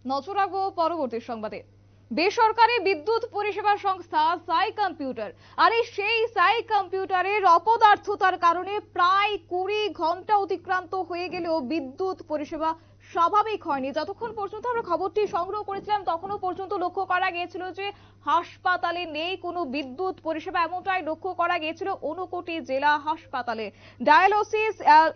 নজর রাখবো পরবর্তী সংবাদে। বেসরকারি বিদ্যুৎ পরিষেবা সংস্থা সাই কম্পিউটার, আর সেই সাই কম্পিউটারের অপদার্থতার কারণে প্রায় 20 ঘন্টা অতিক্রান্ত হয়ে গেলেও বিদ্যুৎ পরিষেবা স্বাভাবিক হয়নি। যতক্ষণ পর্যন্ত আমরা খবরটি সংগ্রহ করেছিলাম তখনও পর্যন্ত লক্ষ্য করা গিয়েছিল যে হাসপাতালে নেই কোনো বিদ্যুৎ পরিষেবা, এমনটাই লক্ষ্য করা গিয়েছিল ঊনকোটি জেলা হাসপাতালে। ডায়ালিসিস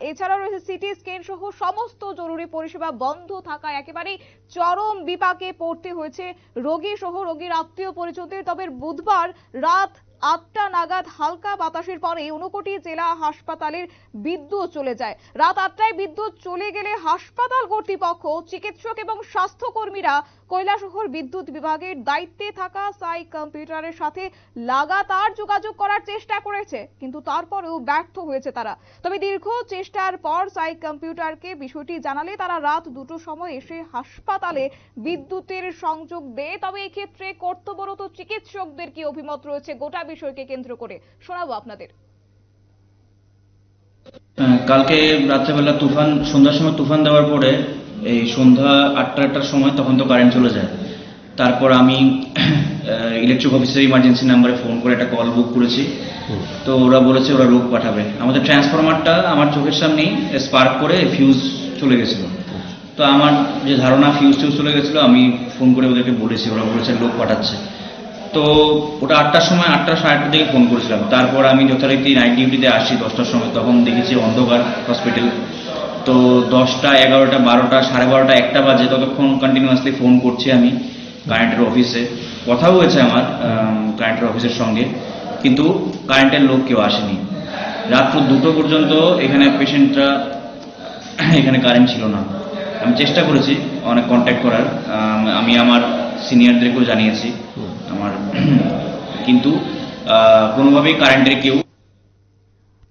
এছাড়াও রয়েছে সিটি স্ক্যান সহ সমস্ত জরুরি পরিষেবা বন্ধ থাকায় একেবারেই চরম বিপাকে পড়তে হয়েছে রোগী সহ রোগীর আত্মীয় পরিজনদের। তবে বুধবার রাত 8টা নাগাদ হালকা বাতাসের পরে ঊনকোটি জেলা হাসপাতালের বিদ্যুৎ চলে যায়। রাত 8টায় বিদ্যুৎ চলে গেলে হাসপাতাল কর্তৃপক্ষ, চিকিৎসক এবং স্বাস্থ্যকর্মীরা কৈলাসহর বিদ্যুৎ বিভাগের দায়িত্বে থাকা সাই কম্পিউটারের সাথে লাগাতার যোগাযোগ করার চেষ্টা করেছে, কিন্তু তারপরেও ব্যর্থ হয়েছে তারা। তবে দীর্ঘ চেষ্টার পর সাই কম্পিউটারকে বিষয়টি জানালে তারা রাত 2টোর সময় এসে হাসপাতালে বিদ্যুতের সংযোগ দেয়। তবে এক্ষেত্রে কর্তব্যরত চিকিৎসকদের কি অভিমত রয়েছে গোটা বিষয়কে কেন্দ্র করে শোনাবো আপনাদের। কালকে রাত্রেবেলা তুফান, সন্ধ্যার সময় তুফান দেওয়ার পরে এই সন্ধ্যা 8টার সময় তখন তো কারেন্ট চলে যায়। তারপর আমি ইলেকট্রিক অফিসের ইমার্জেন্সি নাম্বারে ফোন করে একটা কল বুক করেছি। তো ওরা বলেছে ওরা লোক পাঠাবে। আমাদের ট্রান্সফরমারটা আমার চোখের সামনেই স্পার্ক করে ফিউজ চলে গেছিল। তো আমার যে ধারণা ফিউজ চলে গেছিলো, আমি ফোন করে ওদেরকে বলেছি, ওরা বলেছে লোক পাঠাচ্ছে। তো ওটা 8টার সময়, 8টা সাড়ে 8টার দিকে ফোন করেছিলাম। তারপর আমি যথারীতি নাইট ডিউটিতে আসি 10টার সময়, তখন দেখেছি অন্ধকার হসপিটাল। তো 10টা, 11টা, 12টা, 12:30, 1টা বাজে, ততক্ষণ কন্টিনিউয়াসলি ফোন করছি আমি কারেন্টের অফিসে। কথাও হয়েছে আমার কারেন্টের অফিসের সঙ্গে, কিন্তু কারেন্টের লোক কেউ আসেনি। রাত্র 2টো পর্যন্ত এখানে পেশেন্টরা, এখানে কারেন্ট ছিল না। আমি চেষ্টা করেছি অনেক কন্ট্যাক্ট করার, আমি আমার সিনিয়রদেরকেও জানিয়েছি আমার, কিন্তু কোনোভাবেই কারেন্টের কেউ।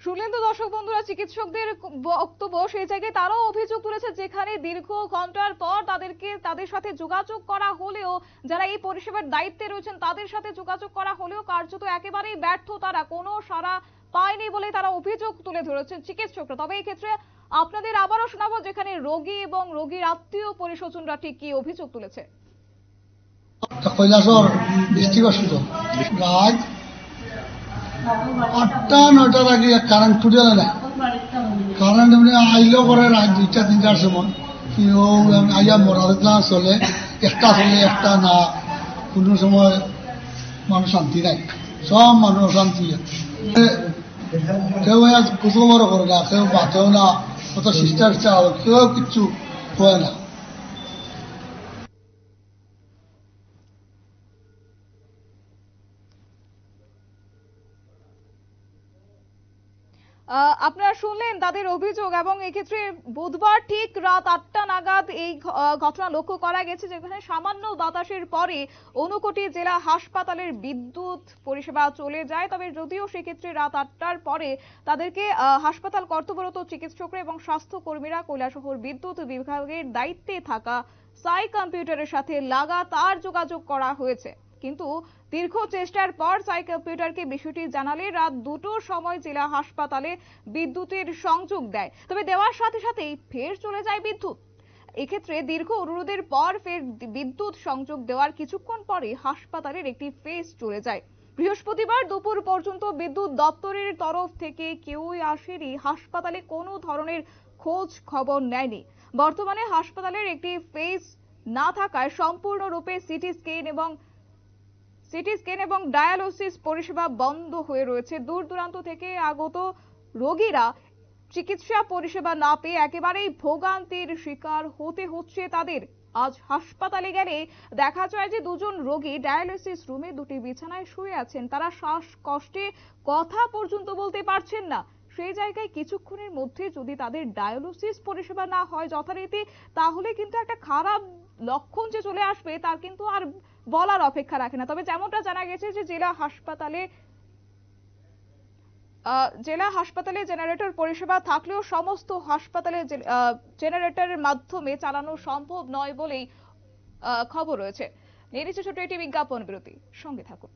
শুনলেন তো দর্শক বন্ধুরা চিকিৎসকদের বক্তব্য। সেই জায়গায় তারাও অভিযোগ তুলেছে যেখানে দীর্ঘ ঘন্টার পর তাদের সাথে যোগাযোগ করা হলেও, যারা এই পরিষেবার দায়িত্বে রয়েছেন তাদের সাথে যোগাযোগ করা হলেও কার্যত একেবারেই ব্যর্থ, তারা কোনো সাড়া পায়নি বলে তারা অভিযোগ তুলে ধরেছেন চিকিৎসকরা। তবে এই ক্ষেত্রে আপনাদের আবারও শোনাবো যেখানে রোগী এবং রোগীর আত্মীয় পরিস্বজনরা ঠিক কি অভিযোগ তুলেছে। কৈলাসর ডিস্ট্রিক্ট হসপিটাল রাত 8টা 9টার আগে কারেন্ট ছুটে না। কারেন্ট এমনি আইলেও করে রাত 2টা 3টার সময়, আইয়া মরা চলে, একটা চলে একটা না, কোনো সময় মানুষ শান্তি নাই, সব মানুষ অশান্তি। কেউ কুসুমর করে না, কেউ বাঁচেও না, কত সিস্টার কেউ কিচ্ছু হয় না। আপনারা শুনলেন তাদের অভিযোগ, এবং এক্ষেত্রে বুধবার ঠিক রাত 8টা নাগাদ এই ঘটনা লক্ষ্য করা গেছে, যেখানে সামান্য বাতাসের পরে ঊনকোটি জেলা হাসপাতালের বিদ্যুৎ পরিষেবা চলে যায়। তবে যদিও সেক্ষেত্রে রাত 8টার পরে তাদেরকে হাসপাতাল কর্তব্যরত চিকিৎসকরা এবং স্বাস্থ্যকর্মীরা কৈলাসহর বিদ্যুৎ বিভাগের দায়িত্বে থাকা সাই কম্পিউটারের সাথে লাগাতার যোগাযোগ করা হয়েছে, কিন্তু দীর্ঘ চেষ্টার পর সাই কম্পিউটারকে বিষয়টি জানালে রাত 2টোর সময় জেলা হাসপাতালে বিদ্যুতের সংযোগ দেয়। তবে দেওয়ার সাথে সাথেই ফের চলে যায় বিদ্যুৎ। এক্ষেত্রে দীর্ঘ অনুরোধের পর ফের বিদ্যুৎ সংযোগ দেওয়ার কিছুক্ষণ পরে হাসপাতালের একটি ফেজ চলে যায়। বৃহস্পতিবার দুপুর পর্যন্ত বিদ্যুৎ দপ্তরের তরফ থেকে কেউই আসেনি, হাসপাতালে কোনো ধরনের খোঁজ খবর নেয়নি। বর্তমানে হাসপাতালের একটি ফেজ না থাকায় সম্পূর্ণরূপে সিটি স্ক্যান এবং ডায়ালিসিস পরিষেবা বন্ধ হয়ে রয়েছে। দূর দূরান্ত থেকে আগত রোগীরা চিকিৎসা পরিষেবা না পেয়ে একেবারেই ভোগান্তির শিকার হতে হচ্ছে তাদের। আজ হাসপাতালে গেলে দেখা যায় যে 2জন রোগী ডায়ালিসিস রুমে 2টি বিছানায় শুয়ে আছেন, তারা শ্বাসকষ্টে কথা পর্যন্ত বলতে পারছেন না। সেই জায়গায় কিছুক্ষণের মধ্যে যদি তাদের ডায়ালিসিস পরিষেবা না হয় যথারীতি, তাহলে কিন্তু একটা খারাপ লক্ষণ যে চলে আসবে তার কিন্তু আর বলার অপেক্ষা রাখে না। তবে যেমনটা জানা গেছে যে জেলা হাসপাতালে জেনারেটর পরিষেবা থাকলেও সমস্ত হাসপাতালে জেনারেটরের মাধ্যমে চালানো সম্ভব নয় বলেই খবর রয়েছে। নিয়ে নিচ্ছে ছোট একটি বিজ্ঞাপন বিরতি, সঙ্গে থাকুন।